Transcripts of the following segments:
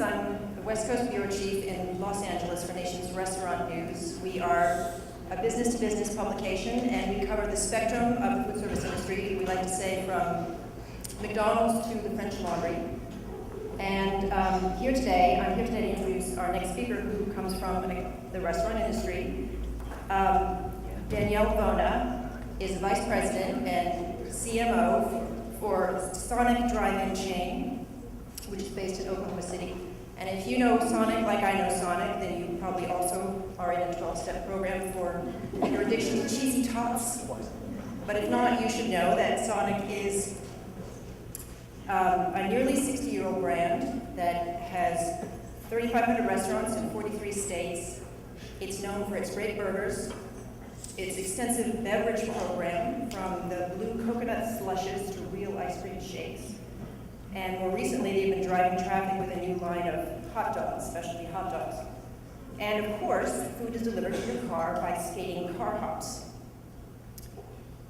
I'm the West Coast Bureau Chief in Los Angeles for Nation's Restaurant News. We are a business-to-business publication, and we cover the spectrum of the food service industry. We like to say from McDonald's to the French Laundry. And I'm here today to introduce our next speaker, who comes from the restaurant industry. Danielle-Vona is the Vice President and CMO for Sonic Drive-In Chain, which is based in Oklahoma City. And if you know Sonic like I know Sonic, then you probably also are in a 12-step program for your addiction to cheesy tots. But if not, you should know that Sonic is a nearly 60-year-old brand that has 3,500 restaurants in 43 states. It's known for its great burgers, its extensive beverage program, from the blue coconut slushes to real ice cream shakes. And more recently, they've been driving traffic with a new line of hot dogs, specialty hot dogs. And of course, food is delivered to your car by skating car hops.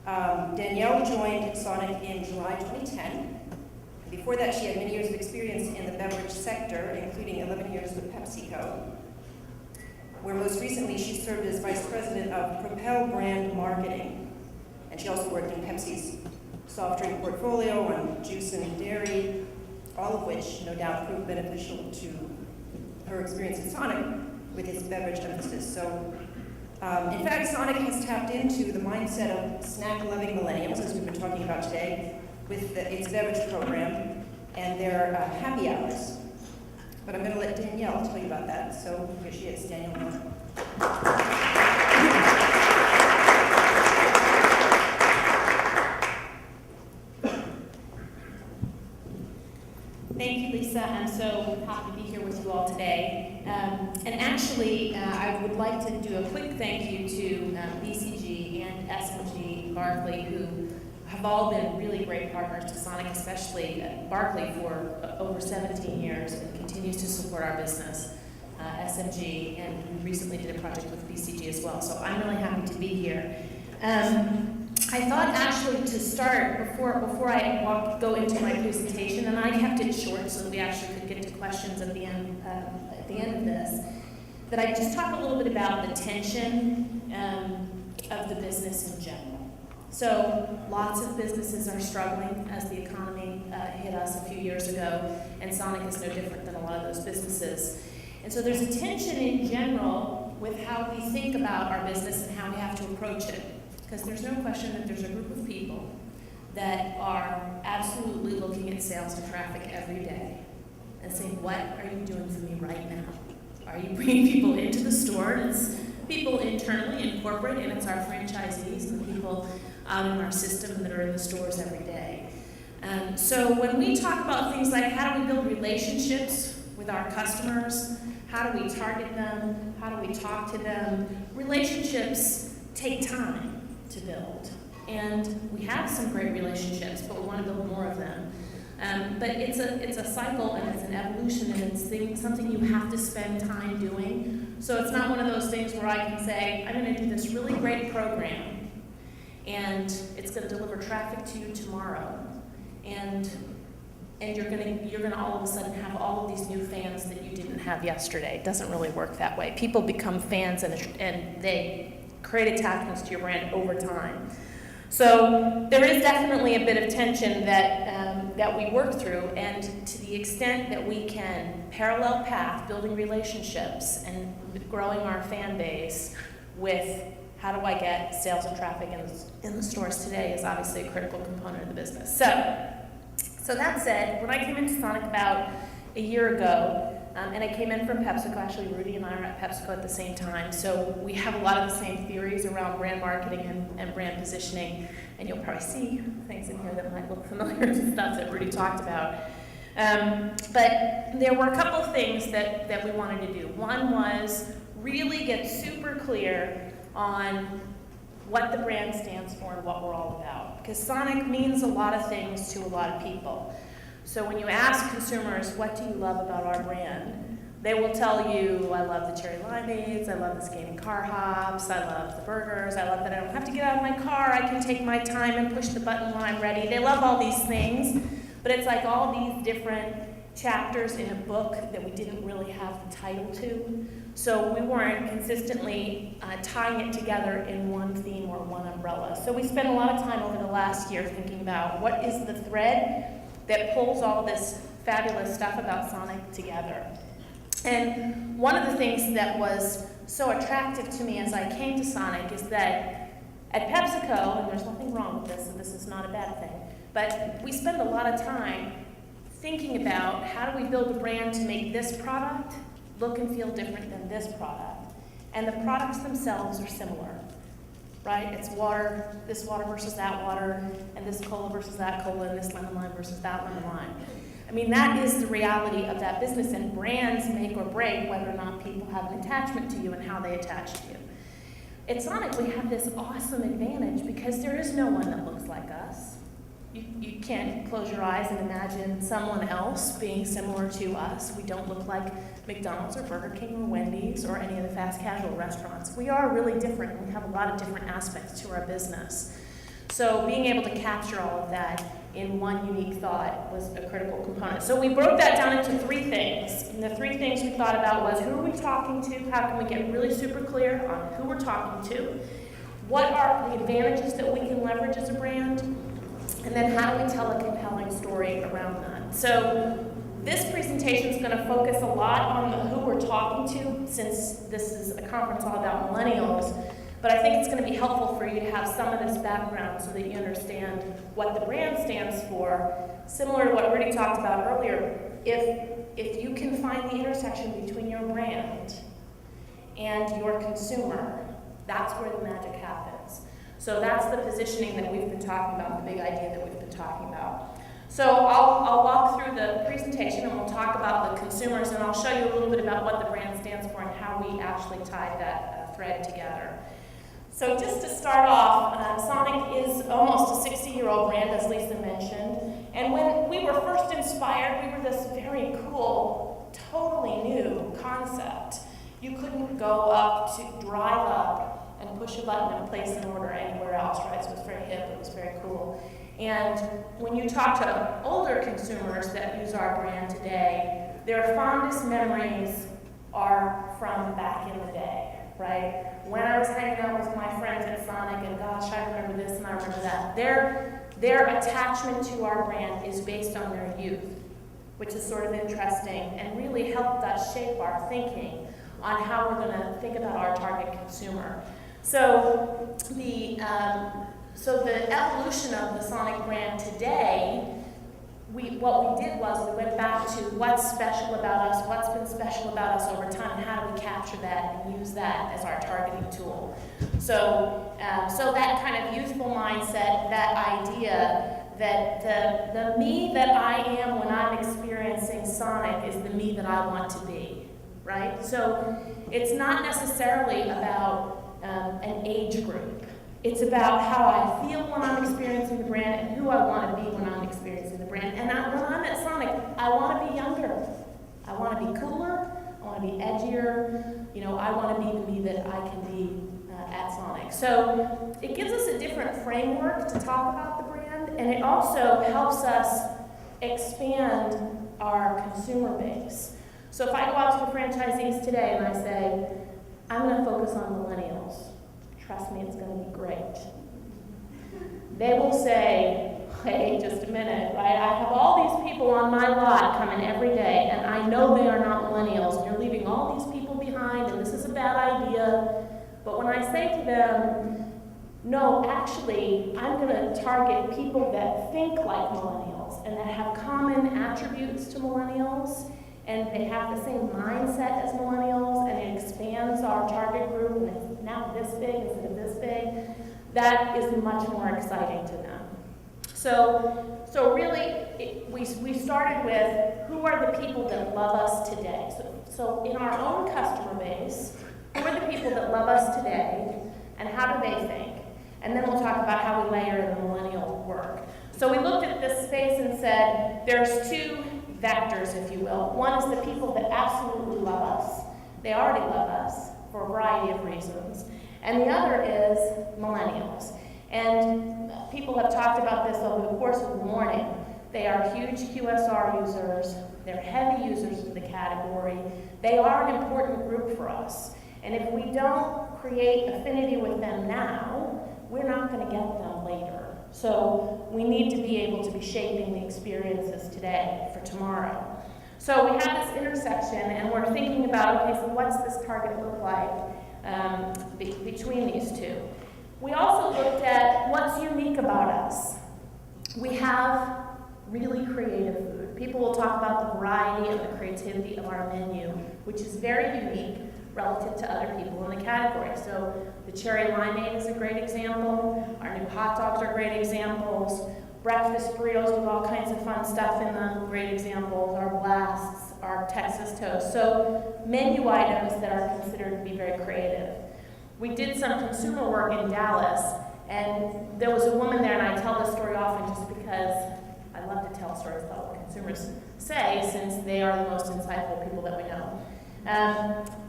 Danielle joined Sonic in July 2010. Before that, she had many years of experience in the beverage sector, including 11 years with PepsiCo, where most recently she served as Vice President of Propel Brand Marketing. And she also worked in Pepsi's soft drink portfolio on juice and dairy, all of which no doubt proved beneficial to her experience at Sonic with its beverage emphasis. So, in fact, Sonic has tapped into the mindset of snack-loving millennials, as we've been talking about today, with its beverage program and their happy hours. But I'm going to let Danielle tell you about that. So here she is, Danielle. Thank you, Lisa. I'm so happy to be here with you all today. And actually, I would like to do a quick thank you to BCG and SMG Barclay, who have all been really great partners to Sonic, especially Barclay for over 17 years and continues to support our business, SMG, and we recently did a project with BCG as well. So I'm really happy to be here. I thought actually to start, before I go into my presentation, and I kept it short so that we actually could get to questions at the end of this, that I just talk a little bit about the tension of the business in general. So lots of businesses are struggling as the economy hit us a few years ago, and Sonic is no different than a lot of those businesses. And so there's a tension in general with how we think about our business and how we have to approach it. Because there's no question that there's a group of people that are absolutely looking at sales and traffic every day and saying, what are you doing for me right now? Are you bringing people into the store? And it's people internally in corporate, and it's our franchisees and the people out in our system that are in the stores every day. So when we talk about things like how do we build relationships with our customers, how do we target them, how do we talk to them, relationships take time to build. And we have some great relationships, but we want to build more of them. But it's a cycle, and it's an evolution, and it's something you have to spend time doing. So it's not one of those things where I can say, I'm going to do this really great program, and it's going to deliver traffic to you tomorrow, and you're going to all of a sudden have all of these new fans that you didn't have yesterday. It doesn't really work that way. People become fans, and they create attachments to your brand over time. So there is definitely a bit of tension that we work through, and to the extent that we can parallel path building relationships and growing our fan base with how do I get sales and traffic in the stores today is obviously a critical component of the business. So that said, when I came into Sonic about a year ago, and I came in from PepsiCo. Actually, Rudy and I were at PepsiCo at the same time. So we have a lot of the same theories around brand marketing and brand positioning. And you'll probably see things in here that might look familiar to stuff that Rudy talked about. But there were a couple of things that we wanted to do. One was really get super clear on what the brand stands for and what we're all about. Because Sonic means a lot of things to a lot of people. So when you ask consumers, what do you love about our brand? They will tell you, I love the cherry limeades, I love the skating car hops, I love the burgers, I love that I don't have to get out of my car, I can take my time and push the button when I'm ready. They love all these things, but it's like all these different chapters in a book that we didn't really have the title to. So we weren't consistently tying it together in one theme or one umbrella. So we spent a lot of time over the last year thinking about what is the thread that pulls all this fabulous stuff about Sonic together. And one of the things that was so attractive to me as I came to Sonic is that at PepsiCo, and there's nothing wrong with this, so this is not a bad thing, but we spend a lot of time thinking about how do we build a brand to make this product look and feel different than this product. And the products themselves are similar, right? It's water, this water versus that water, and this cola versus that cola, and this lemon lime versus that lemon lime. I mean, that is the reality of that business, and brands make or break whether or not people have an attachment to you and how they attach to you. At Sonic, we have this awesome advantage because there is no one that looks like us. You can't close your eyes and imagine someone else being similar to us. We don't look like McDonald's or Burger King or Wendy's or any of the fast casual restaurants. We are really different, and we have a lot of different aspects to our business. So being able to capture all of that in one unique thought was a critical component. So we broke that down into 3 things. And the 3 things we thought about was who are we talking to? How can we get really super clear on who we're talking to? What are the advantages that we can leverage as a brand? And then how do we tell a compelling story around that? So this presentation is going to focus a lot on who we're talking to, since this is a conference all about millennials. But I think it's going to be helpful for you to have some of this background so that you understand what the brand stands for. Similar to what Rudy talked about earlier, if you can find the intersection between your brand and your consumer, that's where the magic happens. So that's the positioning that we've been talking about, the big idea that we've been talking about. So I'll walk through the presentation and we'll talk about the consumers, and I'll show you a little bit about what the brand stands for and how we actually tied that thread together. So just to start off, Sonic is almost a 60-year-old brand, as Lisa mentioned. And when we were first inspired, we were this very cool, totally new concept. You couldn't go up to drive up and push a button and place an order anywhere else, right? So it was very hip, it was very cool. And when you talk to older consumers that use our brand today, their fondest memories are from back in the day, right? When I was hanging out with my friends at Sonic, and gosh, I remember this and I remember that. Their attachment to our brand is based on their youth, which is sort of interesting and really helped us shape our thinking on how we're going to think about our target consumer. So the evolution of the Sonic brand today, what we did was we went back to what's special about us, what's been special about us over time, and how do we capture that and use that as our targeting tool. So that kind of youthful mindset, that idea that the me that I am when I'm experiencing Sonic is the me that I want to be, right? So it's not necessarily about an age group. It's about how I feel when I'm experiencing the brand and who I want to be when I'm experiencing the brand. And when I'm at Sonic, I want to be younger. I want to be cooler. I want to be edgier. You know, I want to be the me that I can be at Sonic. So it gives us a different framework to talk about the brand, and it also helps us expand our consumer base. So if I go out to the franchisees today and I say, I'm going to focus on millennials. Trust me, it's going to be great. They will say, hey, just a minute, right? I have all these people on my lot coming every day, and I know they are not millennials, and you're leaving all these people behind, and this is a bad idea. But when I say to them, no, actually, I'm going to target people that think like millennials and that have common attributes to millennials, and they have the same mindset as millennials, and it expands our target group, and it's now this big instead of this big, that is much more exciting to them. So really, we started with who are the people that love us today. So in our own customer base, who are the people that love us today, and how do they think? And then we'll talk about how we layer in the millennial work. So we looked at this space and said, there's 2 vectors, if you will. One is the people that absolutely love us. They already love us for a variety of reasons. And the other is millennials. And people have talked about this over the course of the morning. They are huge QSR users. They're heavy users of the category. They are an important group for us. And if we don't create affinity with them now, we're not going to get them later. So we need to be able to be shaping the experiences today for tomorrow. So we have this intersection, and we're thinking about, okay, so what's this target look like between these two? We also looked at what's unique about us. We have really creative food. People will talk about the variety and the creativity of our menu, which is very unique relative to other people in the category. So the cherry limeade is a great example. Our new hot dogs are great examples. Breakfast burritos with all kinds of fun stuff in them, great examples. Our blasts, our Texas toast. So menu items that are considered to be very creative. We did some consumer work in Dallas, and there was a woman there, and I tell this story often just because I love to tell stories about what consumers say, since they are the most insightful people that we know.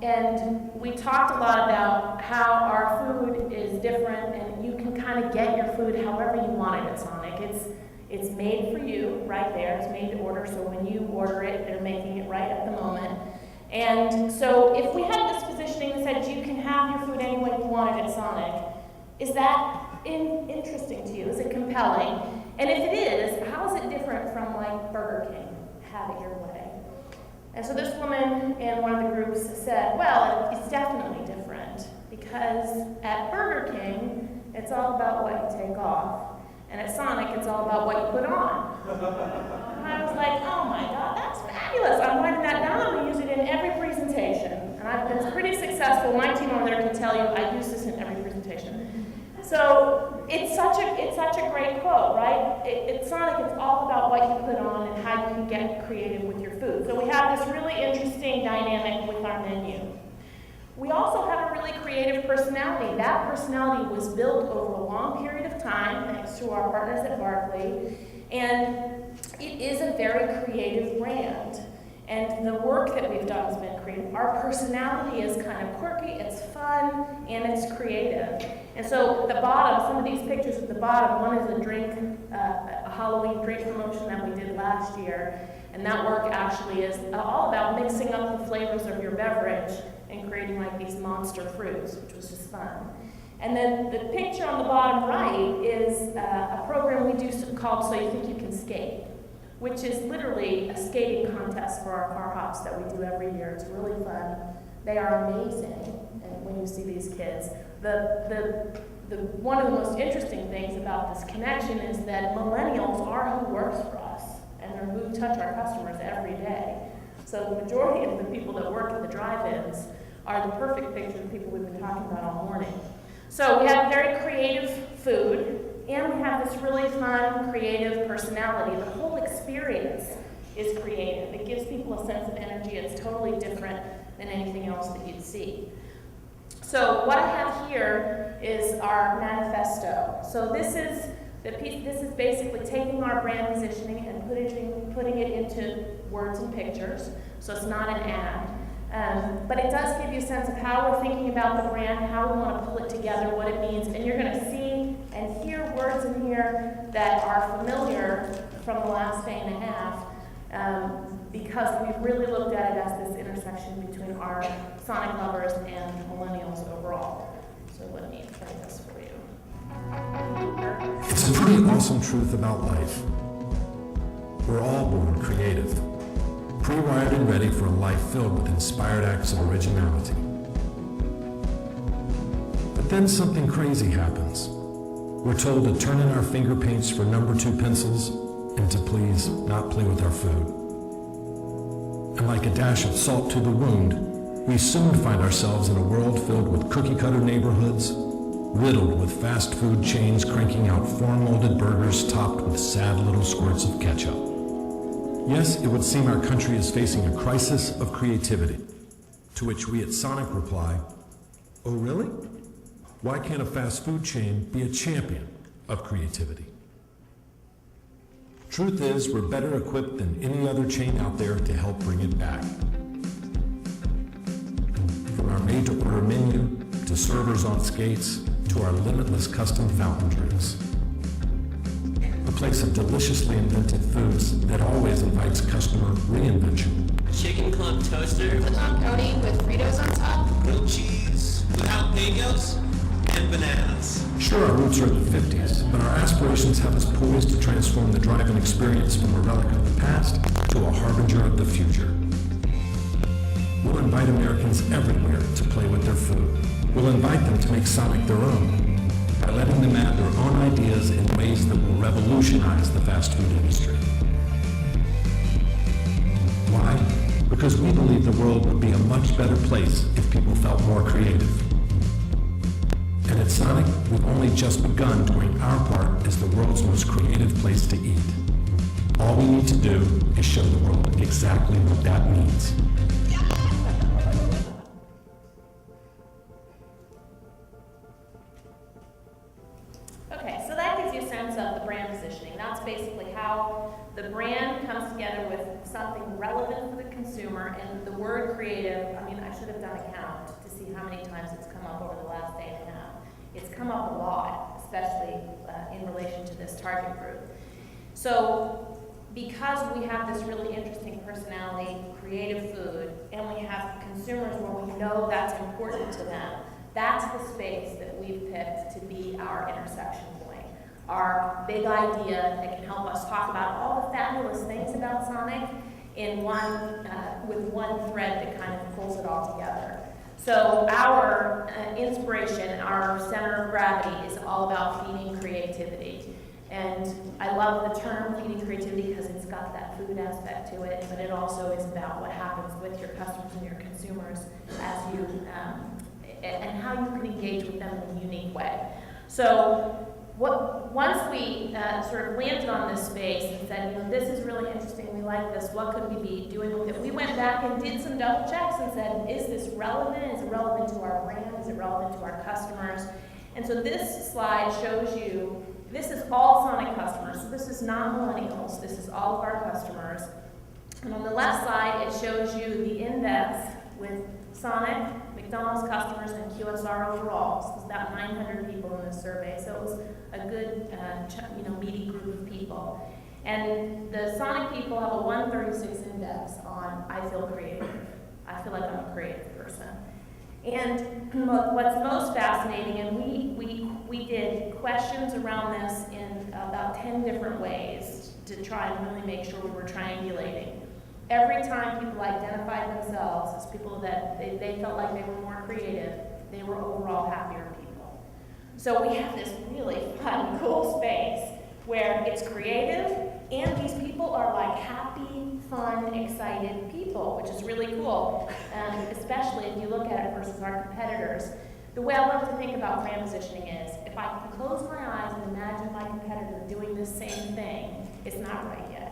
And we talked a lot about how our food is different, and you can kind of get your food however you want it at Sonic. It's made for you right there. It's made to order, so when you order it, they're making it right at the moment. And so if we had this positioning that said you can have your food any way you want it at Sonic, is that interesting to you? Is it compelling? And if it is, how is it different from like Burger King? Have it your way. And so this woman in one of the groups said, well, it's definitely different, because at Burger King, it's all about what you take off. And at Sonic, it's all about what you put on. And I was like, oh my God, that's fabulous. I'm writing that down. I'm going to use it in every presentation. And I've been pretty successful. My team over there can tell you I use this in every presentation. So it's such a great quote, right? At Sonic, it's all about what you put on and how you can get creative with your food. So we have this really interesting dynamic with our menu. We also have a really creative personality. That personality was built over a long period of time, thanks to our partners at Barclay, and it is a very creative brand. And the work that we've done has been creative. Our personality is kind of quirky, it's fun, and it's creative. And so at the bottom, some of these pictures at the bottom, one is a drink, a Halloween drink promotion that we did last year. And that work actually is all about mixing up the flavors of your beverage and creating like these monster fruits, which was just fun. And then the picture on the bottom right is a program we do called So You Think You Can Skate, which is literally a skating contest for our car hops that we do every year. It's really fun. They are amazing, and when you see these kids. One of the most interesting things about this connection is that millennials are who works for us, and they're who touch our customers every day. So the majority of the people that work at the drive-ins are the perfect picture of the people we've been talking about all morning. So we have very creative food, and we have this really fun, creative personality. The whole experience is creative. It gives people a sense of energy. It's totally different than anything else that you'd see. So what I have here is our manifesto. So this is basically taking our brand positioning and putting it into words and pictures. So it's not an ad. But it does give you a sense of how we're thinking about the brand, how we want to pull it together, what it means. And you're going to see and hear words in here that are familiar from the last day and a half, because we've really looked at it as this intersection between our Sonic lovers and millennials overall. So let me play this for you. It's a pretty awesome truth about life. We're all born creative, pre-wired and ready for a life filled with inspired acts of originality. But then something crazy happens. We're told to turn in our finger paints for number 2 pencils and to please not play with our food. And like a dash of salt to the wound, we soon find ourselves in a world filled with cookie-cutter neighborhoods, riddled with fast food chains cranking out form-molded burgers topped with sad little squirts of ketchup. Yes, it would seem our country is facing a crisis of creativity, to which we at Sonic reply, oh really? Why can't a fast food chain be a champion of creativity? Truth is, we're better equipped than any other chain out there to help bring it back. From our made-to-order menu, to servers on skates, to our limitless custom fountain drinks. place of deliciously invented foods that always invites customer reinvention. Chicken club toaster, Pepperoni with Fritos on top. grilled cheese with jalapenos, and bananas. Sure, our roots are in the 50s, but our aspirations have us poised to transform the drive-in experience from a relic of the past to a harbinger of the future. We'll invite Americans everywhere to play with their food. We'll invite them to make Sonic their own by letting them add their own ideas in ways that will revolutionize the fast food industry. Why? Because we believe the world would be a much better place if people felt more creative. And at Sonic, we've only just begun doing our part as the world's most creative place to eat. All we need to do is show the world exactly what that means. Okay, so that gives you a sense of the brand positioning. That's basically how the brand comes together with something relevant for the consumer, and the word creative, I mean, I should have done a count to see how many times it's come up over the last day and a half. It's come up a lot, especially in relation to this target group. So because we have this really interesting personality, creative food, and we have consumers where we know that's important to them, that's the space that we've picked to be our intersection point. Our big idea that can help us talk about all the fabulous things about Sonic in one, with one thread that kind of pulls it all together. So our inspiration, our center of gravity is all about feeding creativity. And I love the term feeding creativity because it's got that food aspect to it, but it also is about what happens with your customers and your consumers as you, and how you can engage with them in a unique way. So once we sort of landed on this space and said, you know, this is really interesting, we like this, what could we be doing with it? We went back and did some double checks and said, is this relevant? Is it relevant to our brand? Is it relevant to our customers? And so this slide shows you, this is all Sonic customers. So this is not millennials, this is all of our customers. And on the left side, it shows you the index with Sonic, McDonald's customers, and QSR overall. So it was about 900 people in this survey, so it was a good, meaty group of people. And the Sonic people have a 136 index on I feel creative. I feel like I'm a creative person. And what's most fascinating, and we did questions around this in about 10 different ways to try and really make sure we were triangulating. Every time people identified themselves as people that they felt like they were more creative, they were overall happier people. So we have this really fun, cool space where it's creative, and these people are like happy, fun, excited people, which is really cool, especially if you look at it versus our competitors. The way I love to think about brand positioning is, if I can close my eyes and imagine my competitor doing the same thing, it's not right yet.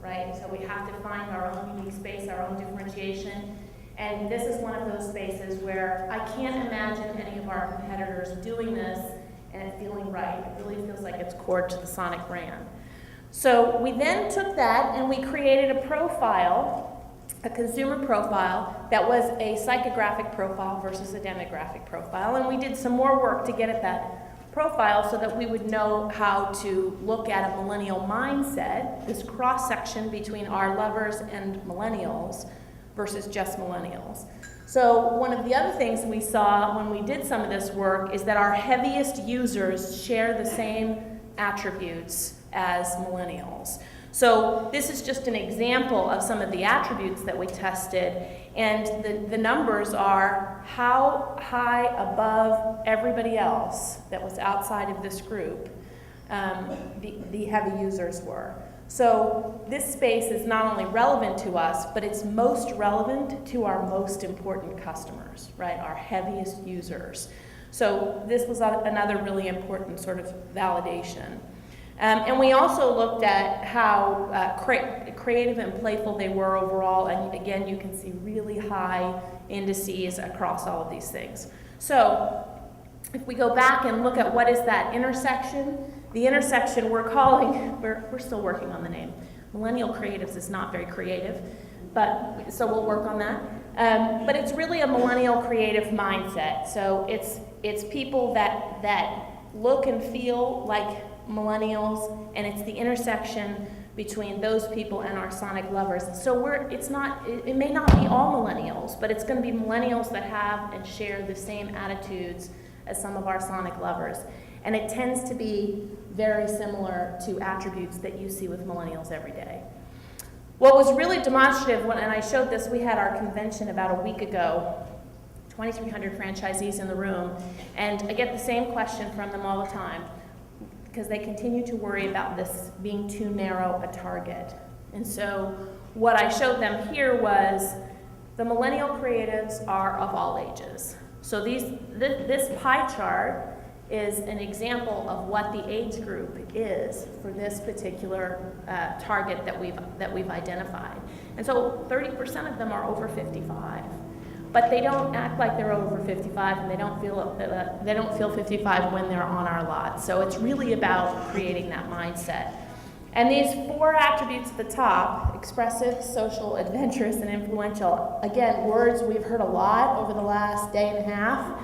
Right? So we have to find our own unique space, our own differentiation. And this is one of those spaces where I can't imagine any of our competitors doing this and it feeling right. It really feels like it's core to the Sonic brand. So we then took that and we created a profile, a consumer profile, that was a psychographic profile versus a demographic profile. And we did some more work to get at that profile so that we would know how to look at a millennial mindset, this cross-section between our lovers and millennials versus just millennials. So one of the other things we saw when we did some of this work is that our heaviest users share the same attributes as millennials. So this is just an example of some of the attributes that we tested, and the numbers are how high above everybody else that was outside of this group the heavy users were. So this space is not only relevant to us, but it's most relevant to our most important customers, right? Our heaviest users. So this was another really important sort of validation. And we also looked at how creative and playful they were overall, and again, you can see really high indices across all of these things. So if we go back and look at what is that intersection, the intersection we're calling, we're still working on the name. Millennial Creatives is not very creative, but so we'll work on that. But it's really a millennial creative mindset. So it's people that look and feel like millennials, and it's the intersection between those people and our Sonic lovers. So it may not be all millennials, but it's going to be millennials that have and share the same attitudes as some of our Sonic lovers. And it tends to be very similar to attributes that you see with millennials every day. What was really demonstrative, and I showed this, we had our convention about a week ago, 2,300 franchisees in the room, and I get the same question from them all the time, because they continue to worry about this being too narrow a target. And so what I showed them here was the millennial creatives are of all ages. So this pie chart is an example of what the age group is for this particular target that we've identified. And so 30% of them are over 55. But they don't act like they're over 55, and they don't feel 55 when they're on our lot. So it's really about creating that mindset. And these 4 attributes at the top, expressive, social, adventurous, and influential, again, words we've heard a lot over the last day and a half,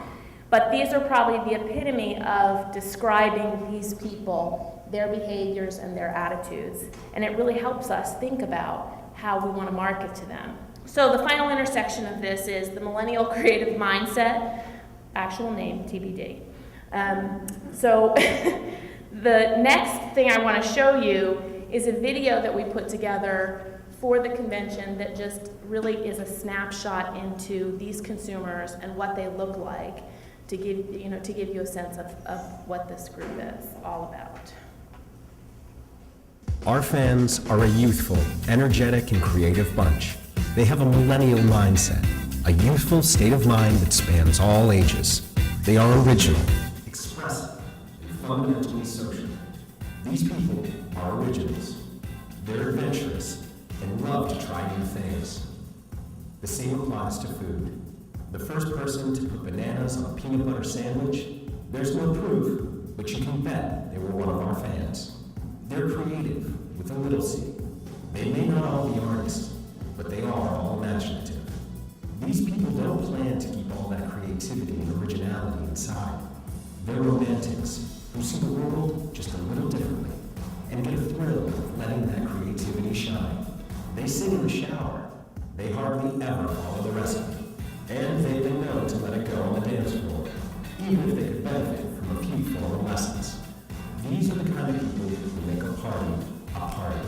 but these are probably the epitome of describing these people, their behaviors, and their attitudes. And it really helps us think about how we want to market to them. So the final intersection of this is the millennial creative mindset, actual name, TBD. So the next thing I want to show you is a video that we put together for the convention that just really is a snapshot into these consumers and what they look like to give you a sense of what this group is all about. Our fans are a youthful, energetic, and creative bunch. They have a millennial mindset, a youthful state of mind that spans all ages. They are original, expressive, and fundamentally social. These people are originals. They're adventurous and love to try new things. The same applies to food. The first person to put bananas on a peanut butter sandwich, there's no proof, but you can bet they were one of our fans. They're creative with a little c. They may not all be artists, but they are all imaginative. These people don't plan to keep all that creativity and originality inside. They're romantics who see the world just a little differently and get a thrill of letting that creativity shine. They sing in the shower. They hardly ever follow the recipe. And they've been known to let it go on the dance floor, even if they could benefit from a few formal lessons. These are the kind of people who make a party a party.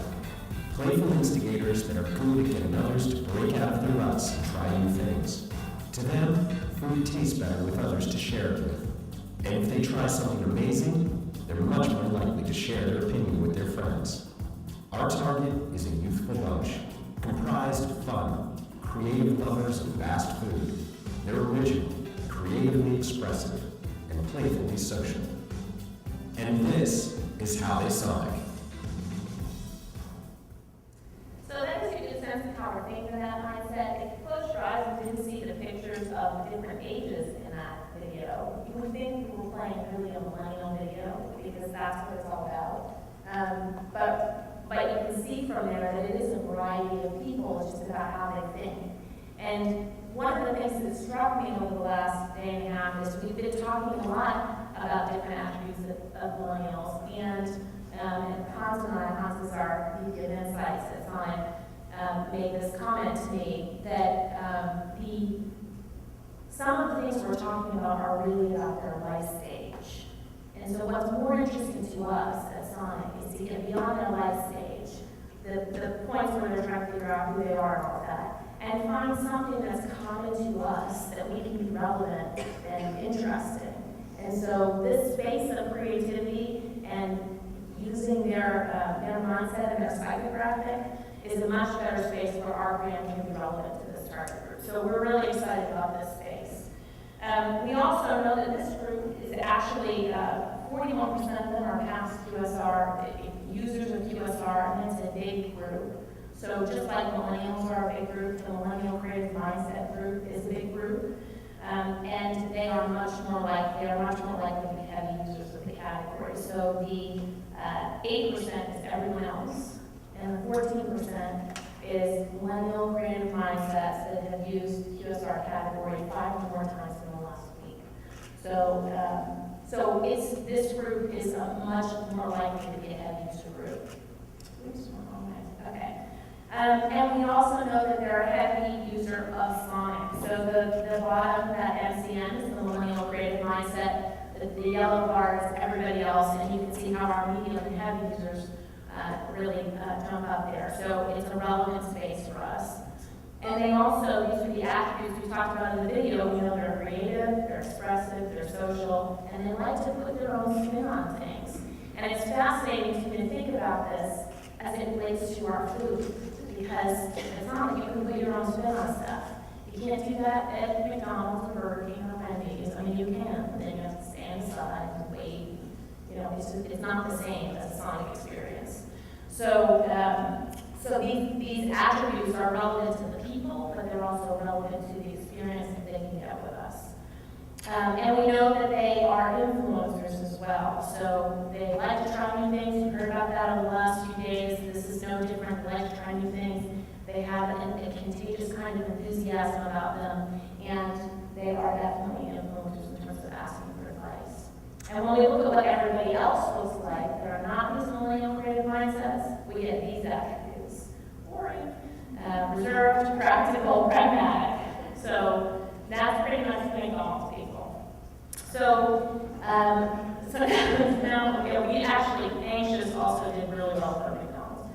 Playful instigators that are good at getting others to break out of their ruts and try new things. To them, food tastes better with others to share it with. And if they try something amazing, they're much more likely to share their opinion with their friends. Our target is a youthful bunch, comprised of fun, creative lovers of fast food. They're original, creatively expressive, and playfully social. And this is how they Sonic. So that gives you a sense of how we're thinking of that mindset. If you close your eyes and didn't see the pictures of different ages in that video, you would think we were playing really a millennial video, because that's what it's all about. But you can see from there that it is a variety of people, it's just about how they think. And one of the things that struck me over the last day and a half is we've been talking a lot about different attributes of millennials, and Hans and I, Hans is our VP of Insights at Sonic, made this comment to me that some of the things we're talking about are really about their life stage. And so what's more interesting to us at Sonic is to get beyond their life stage, the points where they're trying to figure out who they are and all that, and find something that's common to us that we can be relevant and interesting. And so this space of creativity and using their mindset and their psychographic is a much better space where our brand can be relevant to this target group. So we're really excited about this space. We also know that this group is actually 41% of them are past QSR, users of QSR, and it's a big group. So just like millennials are a big group, the millennial creative mindset group is a big group. And they are much more likely to be heavy users of the category. So the 8% is everyone else, and the 14% is millennial creative mindsets that have used QSR category 5 or more times in the last week. So So this group is much more likely to be a heavy user group. Oops, one moment. Okay. And we also know that they're a heavy user of Sonic. So the bottom, that MCM, is the Millennial Creative Mindset. The yellow bar is everybody else, and you can see how our medium and heavy users really jump up there. So it's a relevant space for us. And they also, these are the attributes we talked about in the video. We know they're creative, they're expressive, they're social, and they like to put their own spin on things. And it's fascinating to me to think about this as it relates to our food, because it's not like you can put your own spin on stuff. You can't do that at McDonald's or Burger King or Wendy's. I mean, you can, but then you have to stand aside and wait. You know, it's not the same as a Sonic experience. So these attributes are relevant to the people, but they're also relevant to the experience that they can get with us. And we know that they are influencers as well. So they like to try new things. You've heard about that over the last few days. This is no different. They like to try new things. They have a contagious kind of enthusiasm about them, and they are definitely influencers in terms of asking for advice. And when we look at what everybody else looks like, there are not these millennial creative mindsets, we get these attributes. Boring, reserved, practical, pragmatic. So that's pretty much McDonald's people. So now, we actually, Anxious also did really well for McDonald's.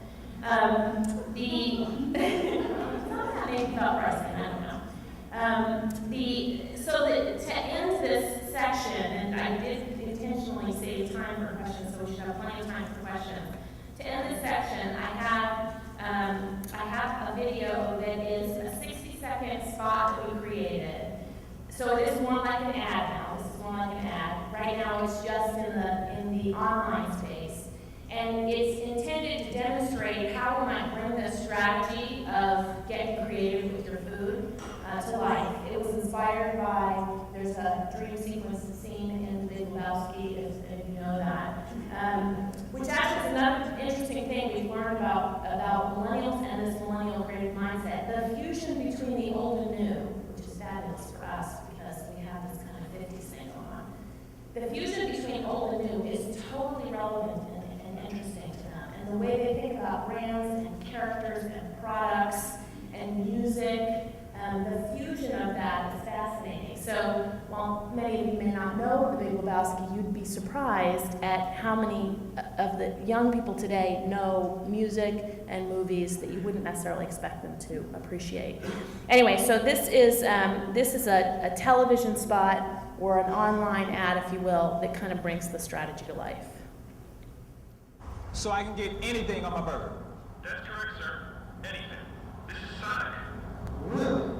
It's not that maybe about pricing, I don't know. To end this section, and I did intentionally save time for questions, so we should have plenty of time for questions. To end this section, I have a video that is a 60-second spot that we created. So it is more like an ad now. This is more like an ad. Right now, it's just in the online space. And it's intended to demonstrate how we might bring this strategy of getting creative with your food to life. It was inspired by, there's a dream sequence scene in Big Lebowski, if you know that. Which actually is another interesting thing we've learned about millennials and this millennial creative mindset. The fusion between the old and new, which is fabulous for us because we have this kind of 50s thing going on. The fusion between old and new is totally relevant and interesting to them. And the way they think about brands and characters and products and music, the fusion of that is fascinating. So while many of you may not know The Big Lebowski, you'd be surprised at how many of the young people today know music and movies that you wouldn't necessarily expect them to appreciate. Anyway, so this is a television spot or an online ad, if you will, that kind of brings the strategy to life. So I can get anything on my burger. That's correct, sir. Anything. This is Sonic. Really?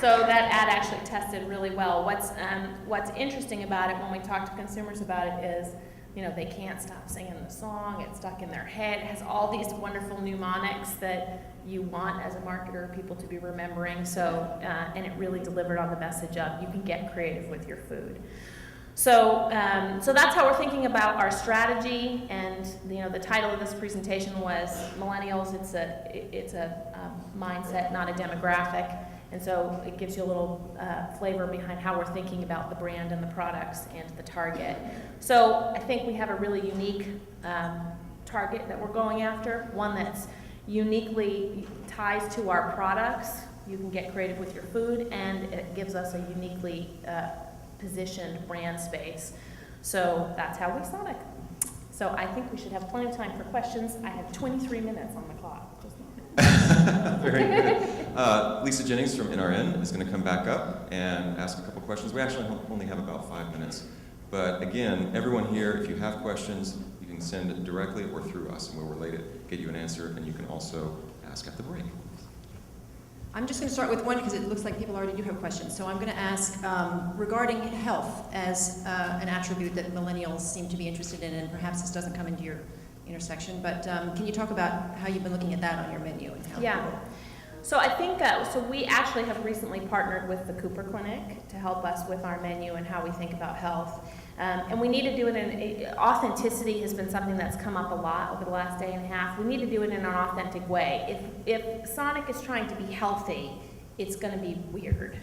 So that ad actually tested really well. What's interesting about it when we talk to consumers about it is, they can't stop singing the song. It's stuck in their head. It has all these wonderful mnemonics that you want as a marketer people to be remembering. So, and it really delivered on the message of you can get creative with your food. So that's how we're thinking about our strategy. And the title of this presentation was Millennials. It's a mindset, not a demographic. And so it gives you a little flavor behind how we're thinking about the brand and the products and the target. So I think we have a really unique target that we're going after, one that's uniquely ties to our products. You can get creative with your food, and it gives us a uniquely positioned brand space. So that's how we Sonic. So I think we should have plenty of time for questions. I have 23 minutes on the clock. Very good. Lisa Jennings from NRN is going to come back up and ask a couple questions. We actually only have about 5 minutes. But again, everyone here, if you have questions, you can send it directly or through us, and we'll relate it, get you an answer, and you can also ask at the break. I'm just going to start with one because it looks like people already do have questions. So I'm going to ask regarding health as an attribute that millennials seem to be interested in, and perhaps this doesn't come into your intersection, but can you talk about how you've been looking at that on your menu and how? Yeah. So I think, so we actually have recently partnered with the Cooper Clinic to help us with our menu and how we think about health. And we need to do it in, authenticity has been something that's come up a lot over the last day and a half. We need to do it in an authentic way. If Sonic is trying to be healthy, it's going to be weird,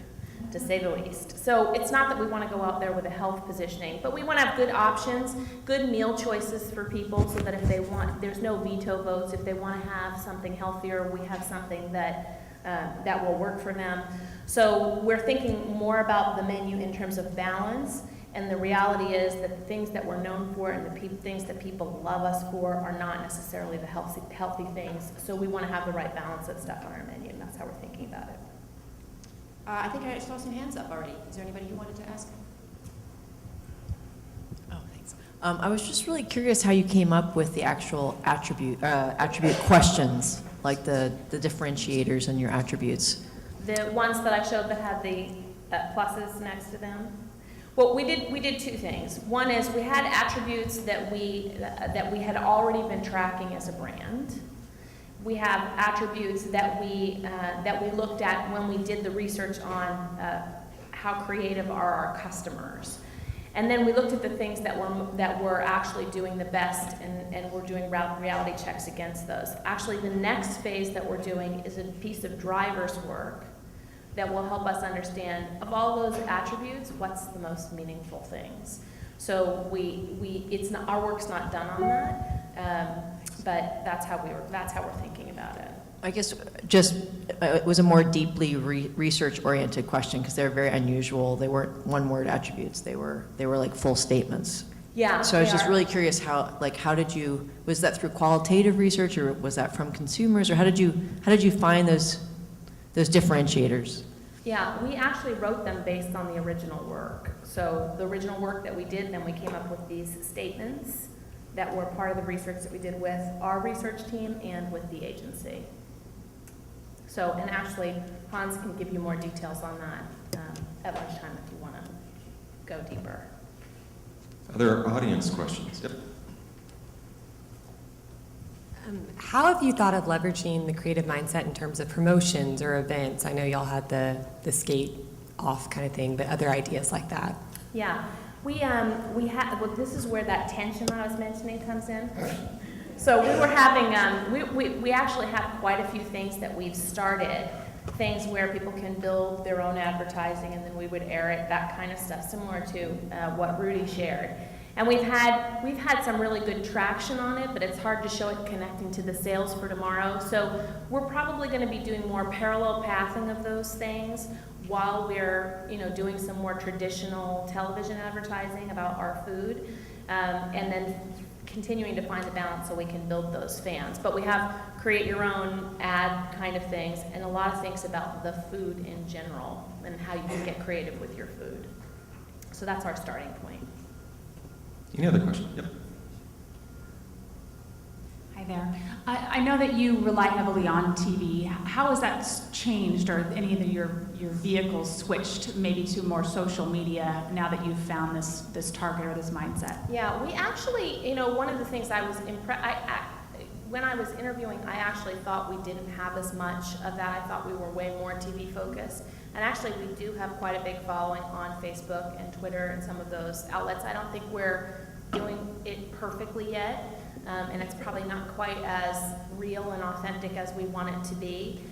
to say the least. So it's not that we want to go out there with a health positioning, but we want to have good options, good meal choices for people so that if they want, there's no veto votes. If they want to have something healthier, we have something that that will work for them. So we're thinking more about the menu in terms of balance, and the reality is that the things that we're known for and the things that people love us for are not necessarily the healthy things. So we want to have the right balance of stuff on our menu, and that's how we're thinking about it. I think I saw some hands up already. Is there anybody who wanted to ask? Oh, thanks. I was just really curious how you came up with the actual attribute questions, like the differentiators in your attributes. The ones that I showed that had the pluses next to them. Well, we did two things. One is we had attributes that we had already been tracking as a brand. We have attributes that we looked at when we did the research on how creative are our customers. And then we looked at the things that were actually doing the best, and we're doing reality checks against those. Actually, the next phase that we're doing is a piece of driver's work that will help us understand, of all those attributes, what's the most meaningful things. So our work's not done on that, but that's how we're thinking about it. I guess just it was a more deeply research-oriented question because they're very unusual. They weren't one-word attributes. They were like full statements. Yeah. So I was just really curious how did you, was that through qualitative research or was that from consumers, or how did you find those differentiators? Yeah, we actually wrote them based on the original work. So the original work that we did, and then we came up with these statements that were part of the research that we did with our research team and with the agency. So, and actually, Hans can give you more details on that at lunchtime if you want to go deeper. Other audience questions? Yep. How have you thought of leveraging the creative mindset in terms of promotions or events? I know y'all had the skate off kind of thing, but other ideas like that. Yeah, we had, well, this is where that tension I was mentioning comes in. So we were having, we actually have quite a few things that we've started, things where people can build their own advertising and then we would air it, that kind of stuff, similar to what Rudy shared. And we've had some really good traction on it, but it's hard to show it connecting to the sales for tomorrow. So we're probably going to be doing more parallel pathing of those things while we're doing some more traditional television advertising about our food, and then continuing to find the balance so we can build those fans. But we have create your own ad kind of things and a lot of things about the food in general and how you can get creative with your food. So that's our starting point. Any other questions? Yep. Hi there. I know that you rely heavily on TV. How has that changed, or any of your vehicles switched maybe to more social media now that you've found this target or this mindset? Yeah, we actually, one of the things I was when I was interviewing, I actually thought we didn't have as much of that. I thought we were way more TV focused. And actually, we do have quite a big following on Facebook and Twitter and some of those outlets. I don't think we're doing it perfectly yet, and it's probably not quite as real and authentic as we want it to be.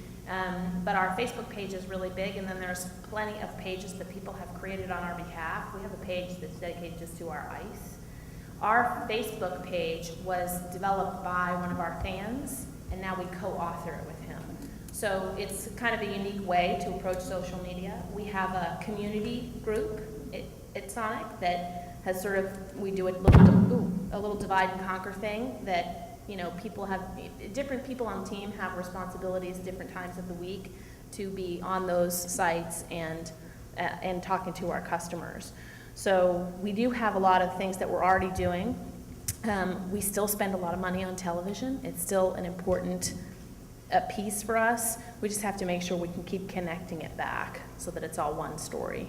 But our Facebook page is really big, and then there's plenty of pages that people have created on our behalf. We have a page that's dedicated just to our ice. Our Facebook page was developed by one of our fans, and now we co-author it with him. So it's kind of a unique way to approach social media. We have a community group at Sonic that has sort of, we do a little divide and conquer thing that, you know, different people on the team have responsibilities different times of the week to be on those sites and talking to our customers. So we do have a lot of things that we're already doing. We still spend a lot of money on television. It's still an important piece for us. We just have to make sure we can keep connecting it back so that it's all one story.